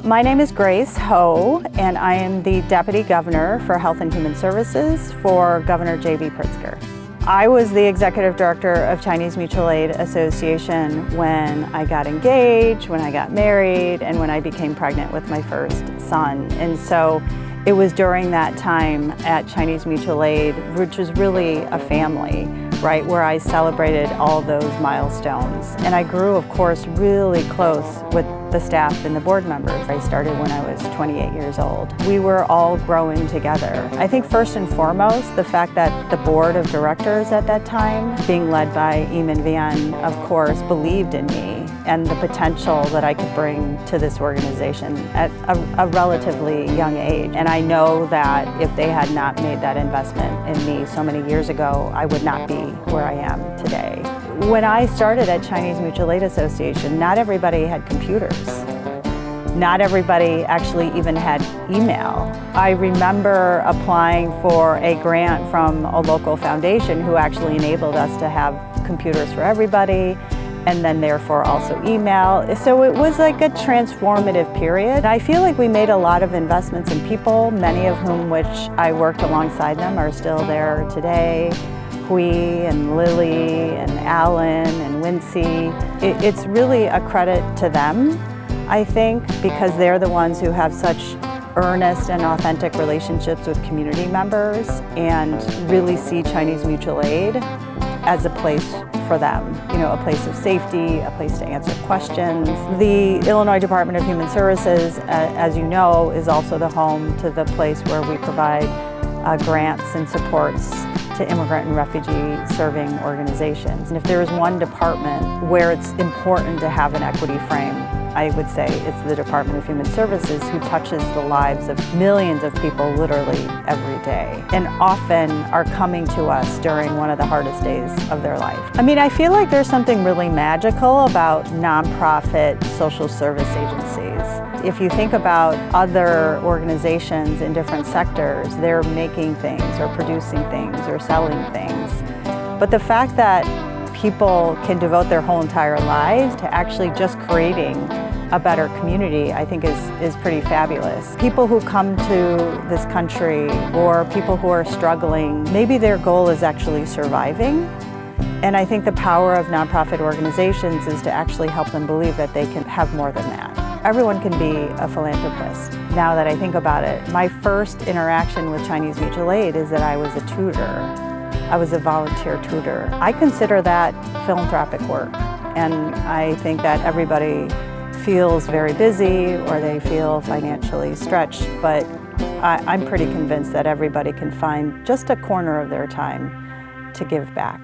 My name is Grace Ho, and I am the Deputy Governor for Health and Human Services for Governor J.B. Pritzker. I was the Executive Director of Chinese Mutual Aid Association when I got engaged, when I got married, and when I became pregnant with my first son. And so it was during that time at Chinese Mutual Aid, which was really a family, right, where I celebrated all those milestones. And I grew, of course, really close with the staff and the board members. I started when I was 28 years old. We were all growing together. I think first and foremost, the fact that the board of directors at that time, being led by Eamon Vian, of course, believed in me and the potential that I could bring to this organization at a relatively young age. And I know that if they had not made that investment in me so many years ago, I would not be where I am today. When I started at Chinese Mutual Aid Association, not everybody had computers. Not everybody actually even had email. I remember applying for a grant from a local foundation who actually enabled us to have computers for everybody, and then therefore also email. So it was like a transformative period. I feel like we made a lot of investments in people, many of whom which I worked alongside them are still there today. Hui and Lily and Alan and Wincy. It's really a credit to them, I think, because they're the ones who have such earnest and authentic relationships with community members and really see Chinese Mutual Aid as a place for them, you know, a place of safety, a place to answer questions. The Illinois Department of Human Services, as you know, is also the home to the place where we provide grants and supports to immigrant and refugee serving organizations. And if there is one department where it's important to have an equity frame, I would say it's the Department of Human Services, who touches the lives of millions of people literally every day, and often are coming to us during one of the hardest days of their life. I mean, I feel like there's something really magical about nonprofit social service agencies. If you think about other organizations in different sectors, they're making things or producing things or selling things. But the fact that people can devote their whole entire lives to actually just creating a better community, I think is pretty fabulous. People who come to this country or people who are struggling, maybe their goal is actually surviving. And I think the power of nonprofit organizations is to actually help them believe that they can have more than that. Everyone can be a philanthropist. Now that I think about it, my first interaction with Chinese Mutual Aid is that I was a tutor. I was a volunteer tutor. I consider that philanthropic work, and I think that everybody feels very busy or they feel financially stretched, but I'm pretty convinced that everybody can find just a corner of their time to give back.